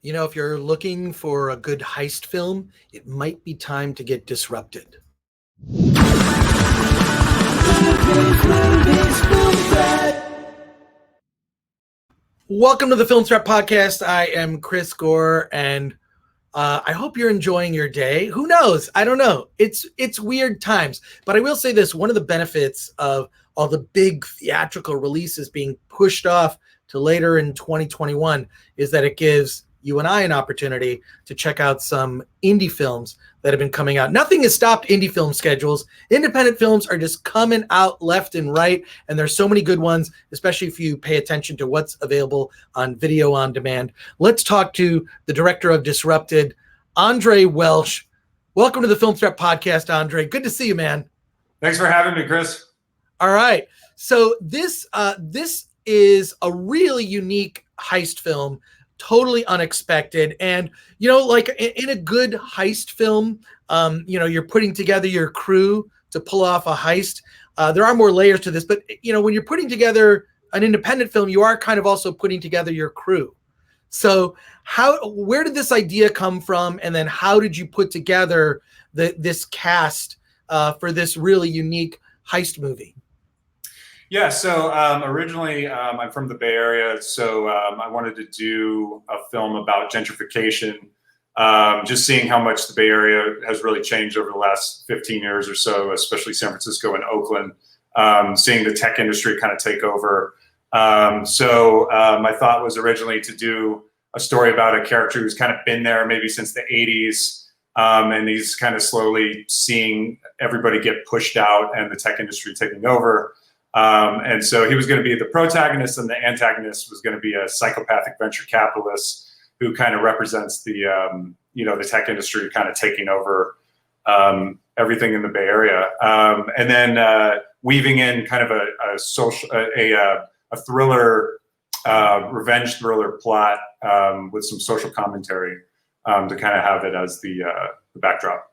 You know, if you're looking for a good heist film, it might be time to get disrupted. Welcome to the Film Threat Podcast. I am Chris Gore, and I hope you're enjoying your day. Who knows? I don't know. It's weird times, but I will say this: one of the benefits of all the big theatrical releases being pushed off to later in 2021 is that it gives you and I an opportunity to check out some indie films that have been coming out. Nothing has stopped indie film schedules. Independent films are just coming out left and right, and there's so many good ones, especially if you pay attention to what's available on video on demand. Let's talk to the director of Disrupted, Andre Welsh. Welcome to the Film Threat Podcast, Andre. Good to see you, man. Thanks for having me, Chris. All right. So this is a really unique heist film, totally unexpected. And, you know, like in a good heist film, you know, you're putting together your crew to pull off a heist. There are more layers to this, but, you know, when you're putting together an independent film, you are kind of also putting together your crew. So where did this idea come from? And then how did you put together this cast for this really unique heist movie? Yeah, so originally I'm from the Bay Area, so I wanted to do a film about gentrification, just seeing how much the Bay Area has really changed over the last 15 years or so, especially San Francisco and Oakland, seeing the tech industry kind of take over. So my thought was originally to do a story about a character who's kind of been there maybe since the 80s, and he's kind of slowly seeing everybody get pushed out and the tech industry taking over. And so he was going to be the protagonist, and the antagonist was going to be a psychopathic venture capitalist who kind of represents the, you know, the tech industry kind of taking over everything in the Bay Area. And then weaving in kind of a thriller, revenge thriller plot with some social commentary to kind of have it as the backdrop.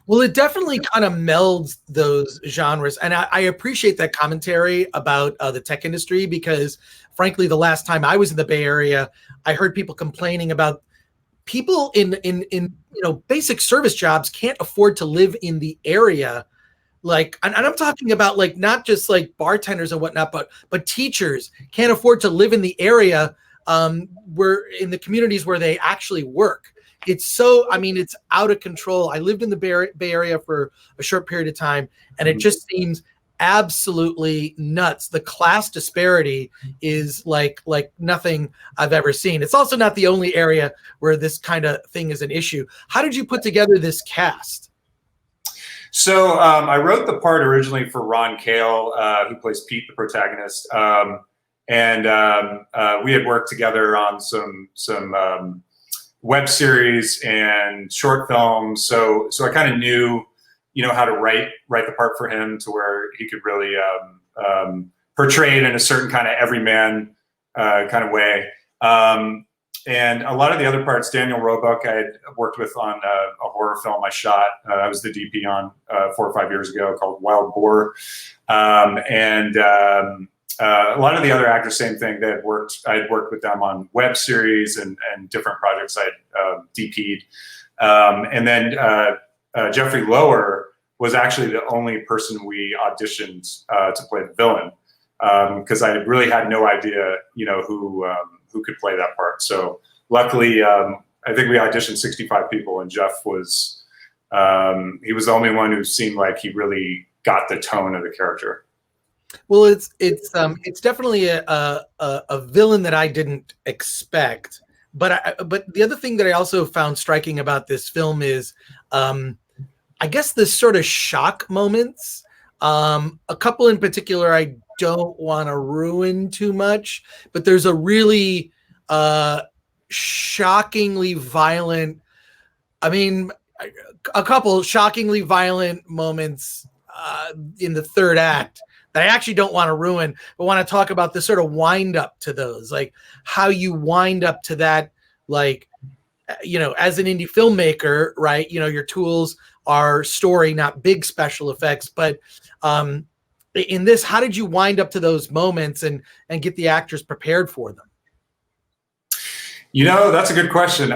Well, it definitely kind of melds those genres. And I appreciate that commentary about the tech industry, because frankly, the last time I was in the Bay Area, I heard people complaining about people in you know, basic service jobs can't afford to live in the area. Like, and I'm talking about like not just like bartenders and whatnot, but teachers can't afford to live in the area where in the communities where they actually work. It's so, I mean, it's out of control. I lived in the Bay Area for a short period of time, and it just seems absolutely nuts. The class disparity is like nothing I've ever seen. It's also not the only area where this kind of thing is an issue. How did you put together this cast? So I wrote the part originally for Ron Kale, who plays Pete, the protagonist. And we had worked together on some web series and short films, so I kind of knew, you know, how to write the part for him to where he could really portray it in a certain kind of everyman kind of way. And a lot of the other parts, Daniel Roebuck, I had worked with on a horror film I shot. I was the DP on 4 or 5 years ago called Wild Gore. A lot of the other actors, same thing. I had worked with them on web series and different projects I had DP'd. And then Jeffrey Lower was actually the only person we auditioned to play the villain, because I really had no idea, you know, who could play that part. So luckily, I think we auditioned 65 people, and Jeff was he was the only one who seemed like he really got the tone of the character. Well, it's definitely a villain that I didn't expect, but the other thing that I also found striking about this film is, I guess, the sort of shock moments. A couple in particular I don't want to ruin too much, but there's a really shockingly violent. I mean, a couple shockingly violent moments in the third act that I actually don't want to ruin, but want to talk about the sort of wind up to those, like how you wind up to that, like, you know, as an indie filmmaker, right? You know, your tools are story, not big special effects, but in this, how did you wind up to those moments and get the actors prepared for them? That's a good question.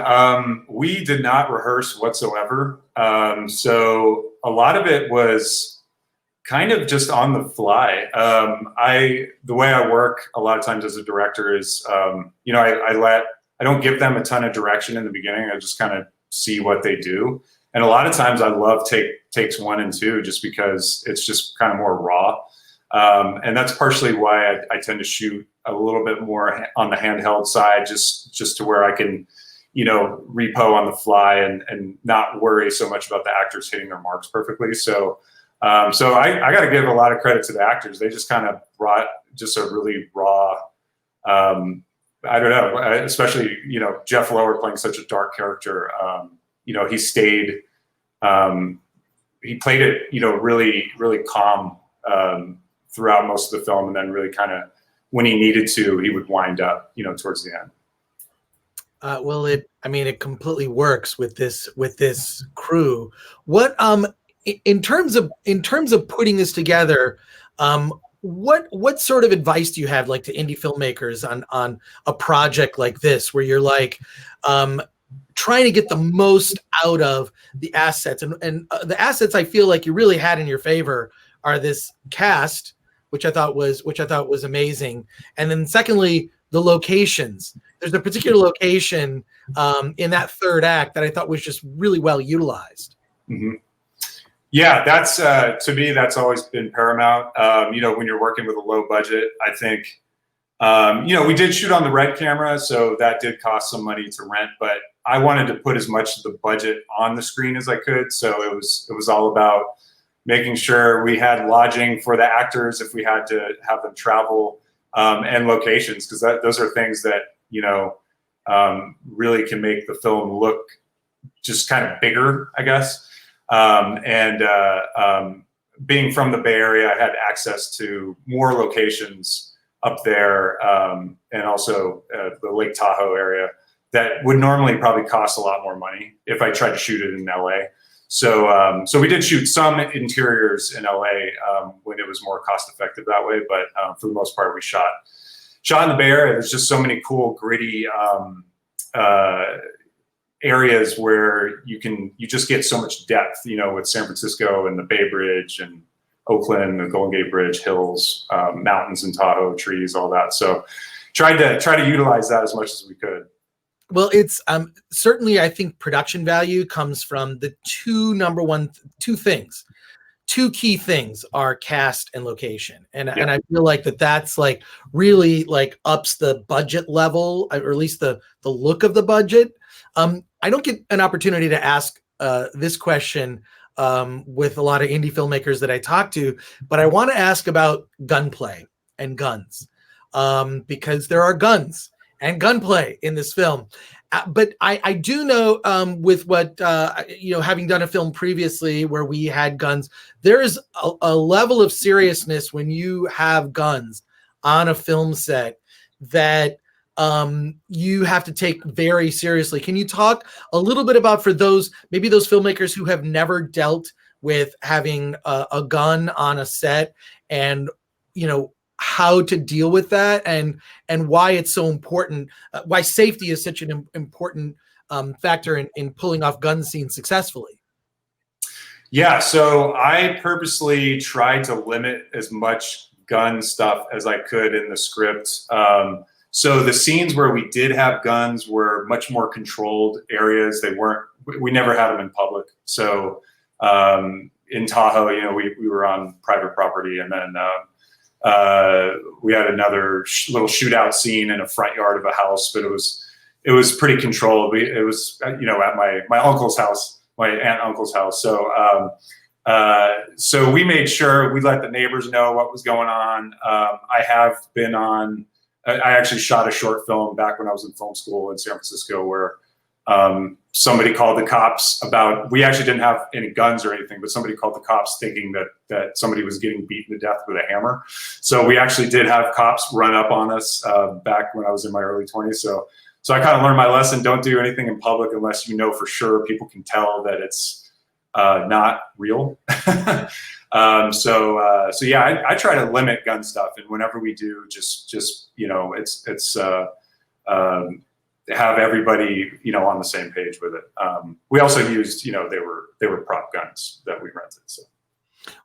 We did not rehearse whatsoever. So a lot of it was kind of just on the fly. The way I work a lot of times as a director is, I don't give them a ton of direction in the beginning. I just kind of see what they do. And a lot of times I love takes 1 and 2 just because it's just kind of more raw. And that's partially why I tend to shoot a little bit more on the handheld side, just to where I can, repo on the fly and not worry so much about the actors hitting their marks perfectly. So I got to give a lot of credit to the actors. They just kind of brought just a really raw, I don't know, especially, Jeff Lower playing such a dark character. He stayed, he played it, really, really calm throughout most of the film, and then really kind of, when he needed to, he would wind up, towards the end. Well, it completely works with this crew. What in terms of putting this together, what sort of advice do you have, like, to indie filmmakers on a project like this, where you're like trying to get the most out of the assets, and the assets I feel like you really had in your favor are this cast, which I thought was amazing, and then secondly, the locations. There's a particular location in that third act that I thought was just really well utilized. Mm-hmm. Yeah, that's to me, that's always been paramount. When you're working with a low budget, I think, we did shoot on the Red camera, so that did cost some money to rent, but I wanted to put as much of the budget on the screen as I could. So it was all about making sure we had lodging for the actors if we had to have them travel, and locations, because those are things that, really can make the film look just kind of bigger, I guess. Being from the Bay Area, I had access to more locations up there, and also the Lake Tahoe area that would normally probably cost a lot more money if I tried to shoot it in LA. So we did shoot some interiors in LA when it was more cost effective that way, but for the most part, we shot in the Bay Area. There's just so many cool, gritty areas where you just get so much depth, with San Francisco and the Bay Bridge and Oakland, the Golden Gate Bridge, hills, mountains in Tahoe, trees, all that. So try to utilize that as much as we could. Well, it's certainly, I think production value comes from the two key things are cast and location. And I feel like that's like really like ups the budget level, or at least the look of the budget. I don't get an opportunity to ask this question with a lot of indie filmmakers that I talk to, but I want to ask about gunplay and guns, because there are guns and gunplay in this film. But I do know, with what, having done a film previously where we had guns, there is a level of seriousnness when you have guns on a film set that you have to take very seriously. Can you talk a little bit about, for those filmmakers who have never dealt with having a gun on a set, and, how to deal with that, and why it's so important, why safety is such an important factor in pulling off gun scenes successfully? Yeah, so I purposely tried to limit as much gun stuff as I could in the script. So the scenes where we did have guns were much more controlled areas. We never had them in public. So in Tahoe, we were on private property, and then we had another little shootout scene in a front yard of a house, but it was pretty controlled. It was at my uncle's house, my aunt and uncle's house. So we made sure we let the neighbors know what was going on. I actually shot a short film back when I was in film school in San Francisco, where somebody called the cops we actually didn't have any guns or anything, but somebody called the cops thinking that somebody was getting beaten to death with a hammer. So we actually did have cops run up on us back when I was in my early 20s. So I kind of learned my lesson. Don't do anything in public unless you know for sure people can tell that it's not real. So yeah, I try to limit gun stuff, and whenever we do, just have everybody, on the same page with it. We also used, they were prop guns that we rented. So.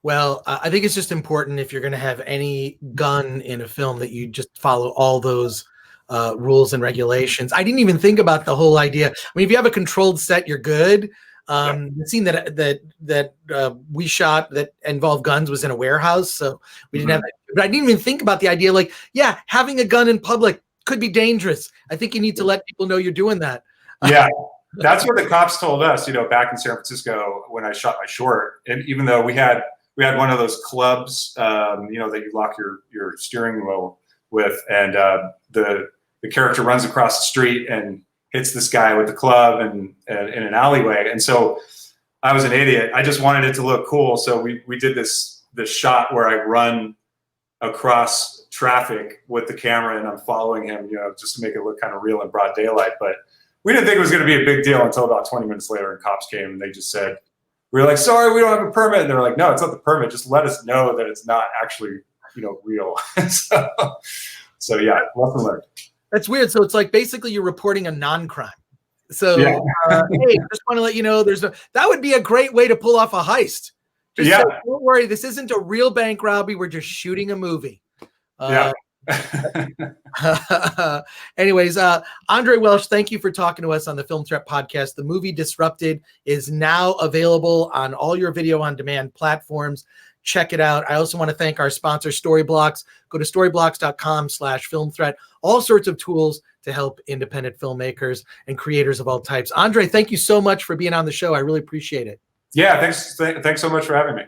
Well, I think it's just important if you're going to have any gun in a film that you just follow all those rules and regulations. I didn't even think about the whole idea. I mean, if you have a controlled set, you're good. The scene that we shot that involved guns was in a warehouse, so we didn't have that. But I didn't even think about the idea, like, yeah, having a gun in public could be dangerous. I think you need to let people know you're doing that. Yeah. That's what the cops told us, back in San Francisco when I shot my short. And even though we had one of those clubs, that you lock your steering wheel with, and the character runs across the street and hits this guy with the club and in an alleyway. And so I was an idiot. I just wanted it to look cool. So we did this shot where I run across traffic with the camera and I'm following him, just to make it look kind of real in broad daylight. But we didn't think it was going to be a big deal until about 20 minutes later, and cops came and they just said, we were like, sorry, we don't have a permit. And they're like, no, it's not the permit. Just let us know that it's not actually, real. so yeah, lesson learned. That's weird. So it's like basically you're reporting a non-crime. So hey, just want to let you know that would be a great way to pull off a heist. Just say, don't worry, this isn't a real bank robbery. We're just shooting a movie. Anyways, Andre Welsh, thank you for talking to us on the Film Threat podcast. The movie Disrupted is now available on all your video on demand platforms. Check it out. I also want to thank our sponsor, Storyblocks. Go to storyblocks.com/filmthreat. All sorts of tools to help independent filmmakers and creators of all types. Andre, thank you so much for being on the show. I really appreciate it. Yeah, thanks so much for having me.